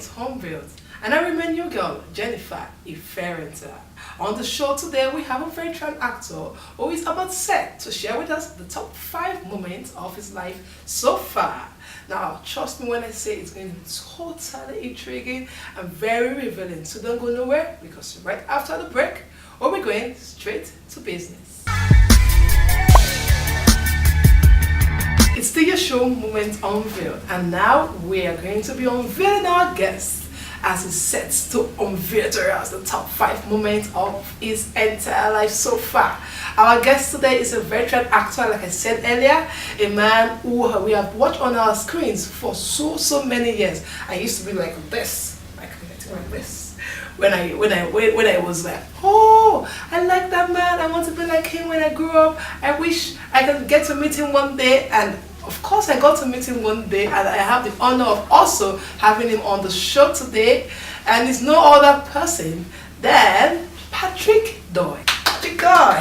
Moments Unveiled. And I remain your girl, Jennifer Iferenta. On the show today, we have a veteran actor who is about set to share with us the top 5 moments of his life so far. Now, trust me when I say it's going to be totally intriguing and very revealing. So don't go nowhere, because right after the break, we'll be going straight to business. It's still your show, Moments Unveiled, and now we are going to be unveiling our guest as he sets to unveil to us the top 5 moments of his entire life so far. Our guest today is a veteran actor, like I said earlier, a man who we have watched on our screens for so many years. I used to be like this, like this. When I was like, oh, I like that man, I want to be like him when I grow up. I wish I could get to meet him one day. And of course I got to meet him one day, and I have the honor of also having him on the show today. And it's no other person than Patrick Doyle. Patrick Doyle.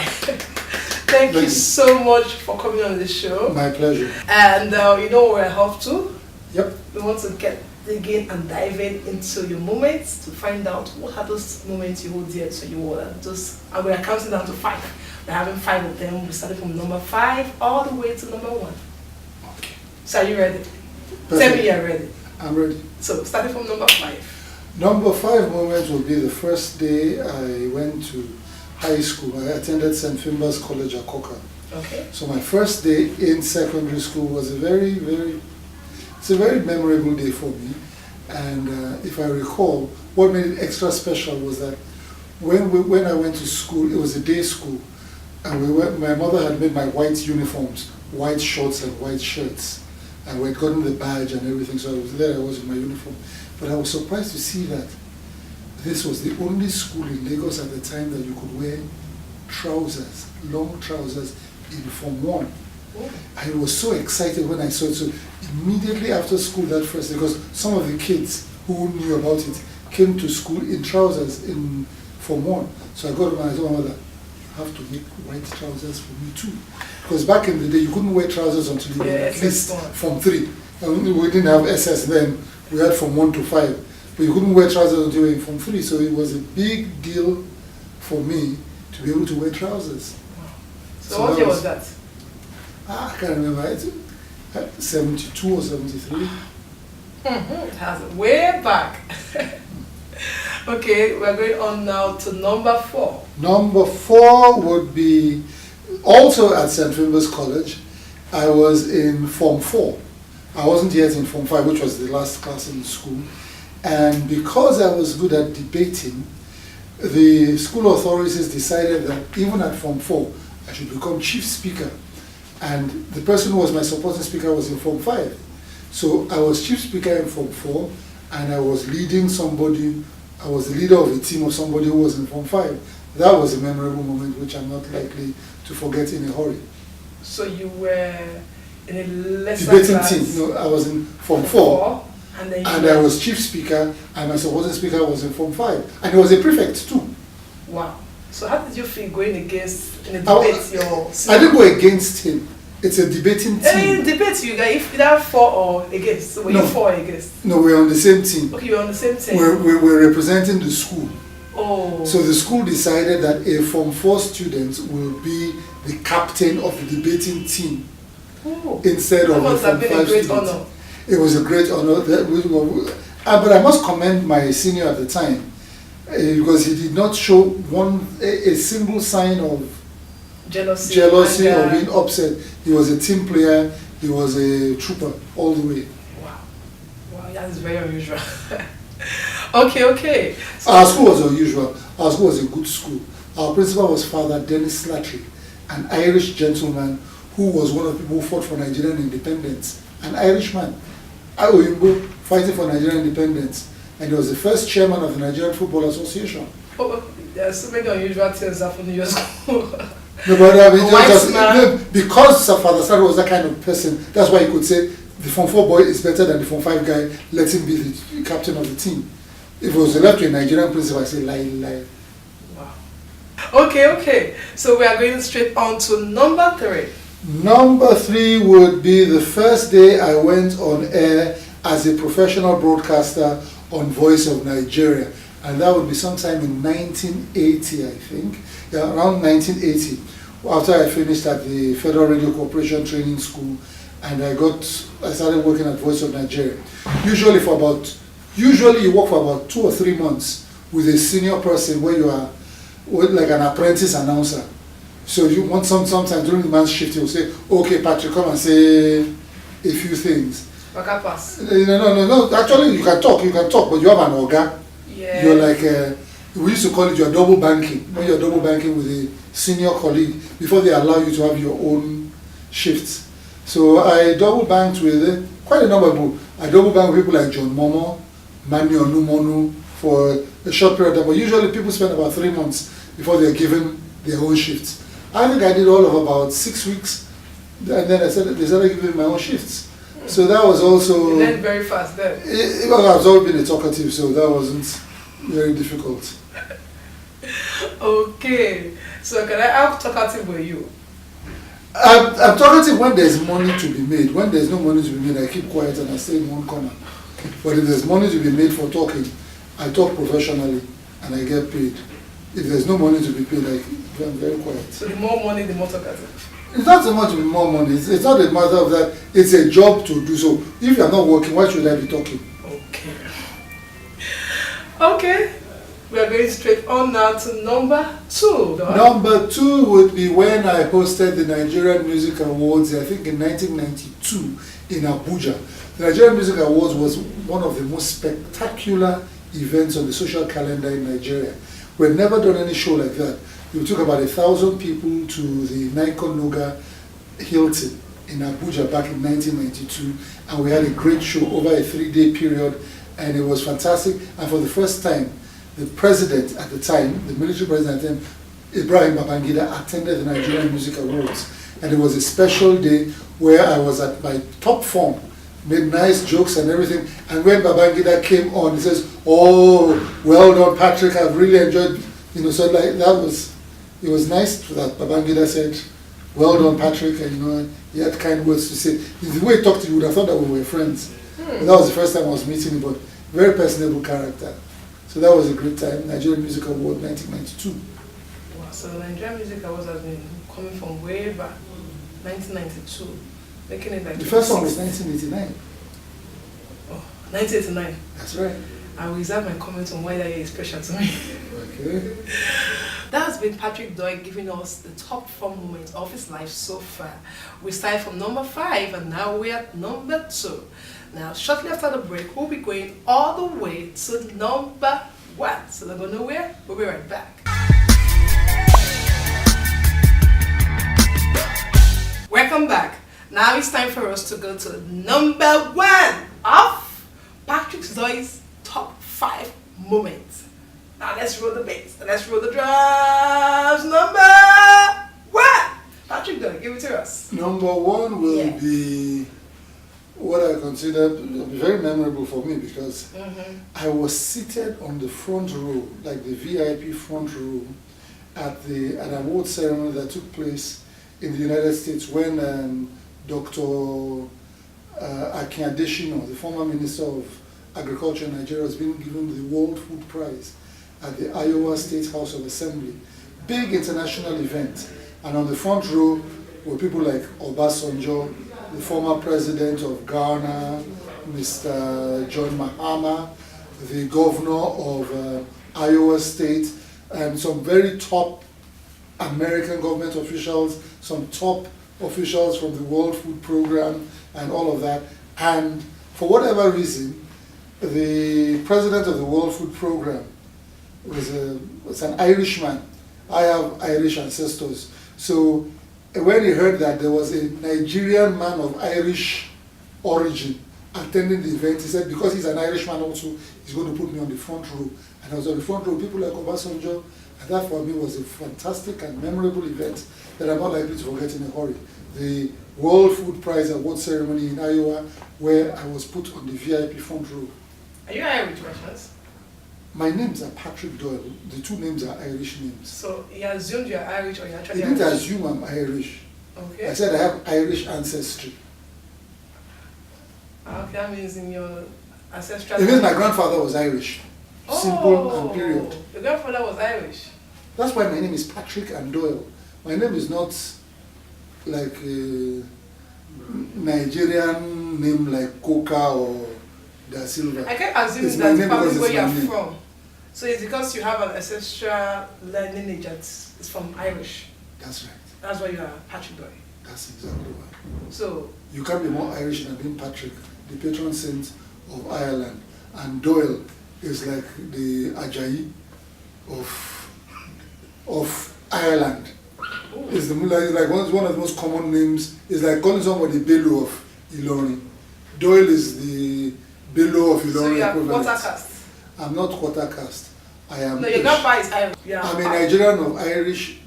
Thank you so much for coming on the show. My pleasure. And you know where I hope to? Yep. We want to dig in and dive into your moments to find out what are those moments you hold dear to you. And we are counting down to 5. We're having 5 of them. We started from number 5 all the way to number 1. Okay. So are you ready? Perfect. Tell me you're ready. I'm ready. So starting from number 5. Number 5 moment will be the first day I went to high school. I attended St. Finbar's College at Coca. Okay. So my first day in secondary school was a very memorable day for me. And if I recall, what made it extra special was that when I went to school, it was a day school, and my mother had made my white uniforms, white shorts and white shirts, and we had gotten the badge and everything, so I was in my uniform. But I was surprised to see that this was the only school in Lagos at the time that you could wear trousers, long trousers in Form 1. I was so excited when I saw it. So immediately after school that first day, because some of the kids who knew about it came to school in trousers in Form 1. So I got up and I told my mother, I have to make white trousers for me too. Because back in the day, you couldn't wear trousers until you were at least Form 3. And we didn't have SS then, we had Form 1 to 5. But you couldn't wear trousers until you were in Form 3. So it was a big deal for me to be able to wear trousers. Wow. So what year was that? I can't remember. It's 72 or 73. It has way back. Okay, we're going on now to number 4. Number 4 would be also at St. Finbar's College. I was in Form 4. I wasn't yet in Form 5, which was the last class in school. And because I was good at debating, the school authorities decided that even at Form 4, I should become chief speaker. And the person who was my supporting speaker was in Form 5. So I was chief speaker in Form 4, and I was leading somebody, I was the leader of a team of somebody who was in Form 5. That was a memorable moment which I'm not likely to forget in a hurry. So you were in a lesser debating class? team. No, I was in Form 4. And I was chief speaker, and my supporting speaker was in Form 5. And he was a prefect too. Wow. So how did you feel going against, in a debate, your senior? I didn't go against him. It's a debating team. In debate, you guys, if you have 4 or against, so were you 4 or against? No, we're on the same team. Okay, you're on the same team. We're representing the school. Oh. So the school decided that a Form 4 student will be the captain of the debating team. Oh. Instead of a Form 5 student. Honor. It was a great honor. But I must commend my senior at the time, because he did not show a single sign of jealousy or being upset. He was a team player. He was a trooper all the way. Wow, that is very unusual. Okay. So our school was unusual. Our school was a good school. Our principal was Father Dennis Slattery, an Irish gentleman who was one of the people who fought for Nigerian independence. An Irishman, fighting for Nigerian independence, and he was the first chairman of the Nigerian Football Association. There are so many unusual things happening in your school. No, but I mean, because Father Slattery was that kind of person, that's why he could say the Form 4 boy is better than the Form 5 guy, let him be the captain of the team. If it was left to a Nigerian principal, I say lie. Wow. Okay. So we are going straight on to number 3. Number 3 would be the first day I went on air as a professional broadcaster on Voice of Nigeria, and that would be sometime in 1980, I think, yeah, around 1980, after I finished at the Federal Radio Corporation Training School, and I started working at Voice of Nigeria. Usually you work for about 2 or 3 months with a senior person where you are like an apprentice announcer. So you want sometimes during the man's shift, he will say, okay, Patrick, come and say a few things. Okay, pass. No. Actually, you can talk, but you have an organ. Yeah. You're like, we used to call it your double banking. When you're double banking with a senior colleague before they allow you to have your own shifts. So I double banked with quite a number of people. I double banked with people like John Momo, Mani Onumonu for a short period of time. But usually people spend about 3 months before they're given their own shifts. I think I did all of about 6 weeks, and then they started giving me my own shifts. So that was also... You learned very fast then. Well, I've always been a talkative, so that wasn't very difficult. Okay, so how talkative were you? I'm talkative when there's money to be made. When there's no money to be made, I keep quiet and I stay in one corner. But if there's money to be made for talking, I talk professionally and I get paid. If there's no money to be paid, I'm very quiet. So the more money, the more talkative? It's not so much more money. It's not a matter of that. It's a job to do. So if you're not working, why should I be talking? Okay. We are going straight on now to number 2. Number 2 would be when I hosted the Nigerian Music Awards, I think in 1992 in Abuja. The Nigerian Music Awards was one of the most spectacular events on the social calendar in Nigeria. We've never done any show like that. We took about 1,000 people to the Nikon Noga Hilton in Abuja back in 1992, and we had a great show over a 3-day period, and it was fantastic. And for the first time, the president at the time, the military president at the time, Ibrahim Babangida, attended the Nigerian Music Awards. And it was a special day where I was at my top form, made nice jokes and everything. And when Babangida came on, he says, "Oh, well done, Patrick, I've really enjoyed," so like it was nice that Babangida said, "Well done, Patrick," and he had kind words to say. The way he talked to you, you would have thought that we were friends. But that was the first time I was meeting him, but very personable character. So that was a great time. Nigerian Music Award 1992. Wow, so the Nigerian Music Awards has been coming from way back, 1992, making it like... The first one was 1989. Oh, 1989. That's right. I will reserve my comment on why that year is special to me. Okay. That has been Patrick Doyle giving us the top 4 moments of his life so far. We started from number 5 and now we're at number 2. Now, shortly after the break, we'll be going all the way to number 1. So don't go nowhere, we'll be right back. Welcome back. Now it's time for us to go to number 1 of Patrick Doyle's top 5 moments. Now let's roll the bass. Let's roll the drums. Number 1. Patrick Doyle, give it to us. Number 1 will be what I consider very memorable for me because I was seated on the front row, like the VIP front row, at an award ceremony that took place in the United States when Dr. Akin Adesina, the former Minister of Agriculture in Nigeria, was being given the World Food Prize at the Iowa State House of Assembly. Big international event. And on the front row were people like Obasanjo, the former president of Ghana, Mr. John Mahama, the governor of Iowa State, and some very top American government officials, some top officials from the World Food Program, and all of that. And for whatever reason, the president of the World Food Program was an Irishman. I have Irish ancestors. So when he heard that there was a Nigerian man of Irish origin attending the event, he said, because he's an Irishman also, he's going to put me on the front row. And I was on the front row, people like Obasanjo, and that for me was a fantastic and memorable event that I'm not likely to forget in a hurry. The World Food Prize award ceremony in Iowa, where I was put on the VIP front row. Are you Irish, Russians? My names are Patrick Doyle. The 2 names are Irish names. So he assumed you're Irish or you're actually He didn't assume I'm Irish. Okay. I said I have Irish ancestry. Okay, that means in your Ancestral. It means my grandfather was Irish. Simple and period. Your grandfather was Irish. That's why my name is Patrick and Doyle. My name is not like a Nigerian name like Coca or Da Silva. I can assume It's my that's name probably because where it's you're my name. from. So it's because you have an ancestral lineage that's from Irish. That's right. That's why you are Patrick Doyle. That's exactly why. So You can't be more Irish than being Patrick, the patron saint of Ireland. And Doyle is like the Ajayi of Ireland. It's like one of the most common names. It's like calling somebody Bello of Ilorin. Doyle is the Bello of Ilorin. So you are equivalent. quarter caste. I'm not quarter caste. I am. No, your grandpa is Irish. Yeah. I'm a Nigerian of Irish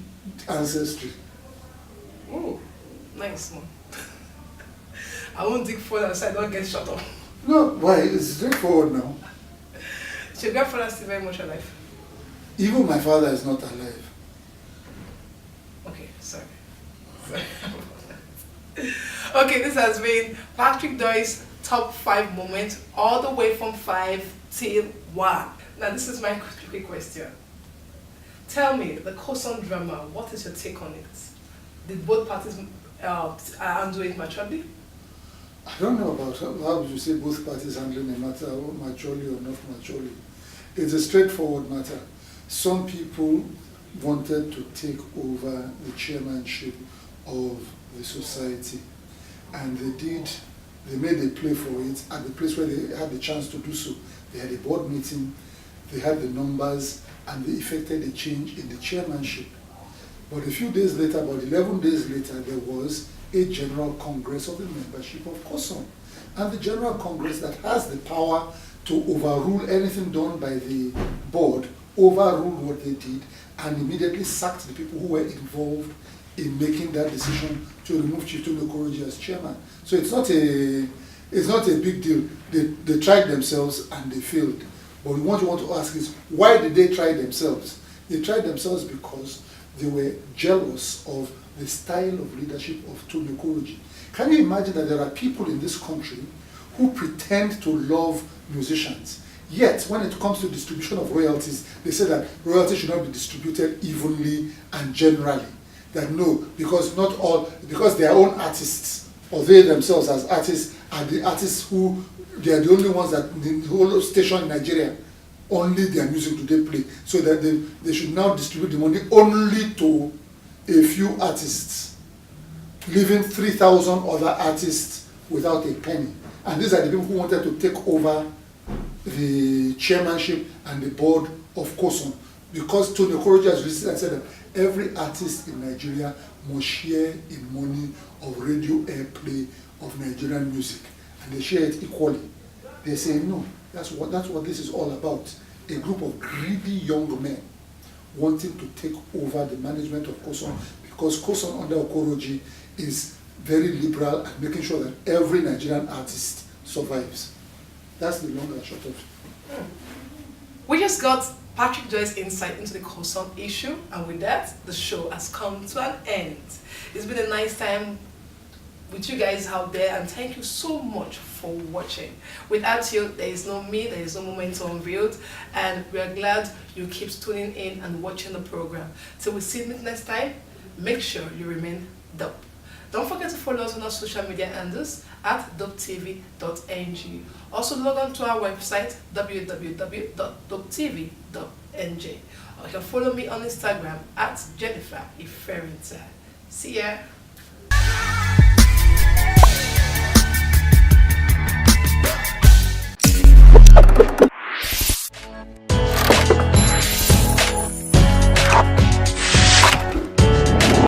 ancestry. Oh, nice man. I won't dig further so I don't get shut up. No, why? It's straightforward now. So your grandfather is still very much alive. Even my father is not alive. Okay, sorry. Okay, this has been Patrick Doyle's top 5 moments, all the way from 5 till 1. Now, this is my quick question. Tell me, the Kosan drama, what is your take on it? Did both parties handle it maturely? I don't know about how would you say both parties handling the matter, maturely or not maturely. It's a straightforward matter. Some people wanted to take over the chairmanship of the society, and they made a play for it at the place where they had the chance to do so. They had a board meeting, they had the numbers, and they effected a change in the chairmanship. But a few days later, about 11 days later, there was a General Congress of the membership of COSOM. And the General Congress that has the power to overrule anything done by the board, overruled what they did, and immediately sacked the people who were involved in making that decision to remove Chitun Okoroji as chairman. So it's not a big deal. They tried themselves and they failed. But what you want to ask is, why did they try themselves? They tried themselves because they were jealous of the style of leadership of Tony Okoroji. Can you imagine that there are people in this country who pretend to love musicians, yet when it comes to distribution of royalties, they say that royalties should not be distributed evenly and generally. That no, because their own artists, or they themselves as artists, are the artists who, they are the only ones that the whole station in Nigeria, only their music do they play. So that they should now distribute the money only to a few artists, leaving 3,000 other artists without a penny. And these are the people who wanted to take over the chairmanship and the board of COSOM, because Tony Okoroji has released and said that every artist in Nigeria must share in money of radio airplay of Nigerian music, and they share it equally. They say no, that's what this is all about. A group of greedy young men wanting to take over the management of COSOM, because COSOM under Okoroji is very liberal and making sure that every Nigerian artist survives. That's the long and short of it. We just got Patrick Doyle's insight into the COSOM issue, and with that, the show has come to an end. It's been a nice time with you guys out there, and thank you so much for watching. Without you, there is no me, there is no Momentum Unveiled, and we are glad you keep tuning in and watching the program. So we see you next time. Make sure you remain dope. Don't forget to follow us on our social media handles at dopetv.ng. Also log on to our website www.dopetv.ng. Or you can follow me on Instagram at Jennifer Iferenta. See ya!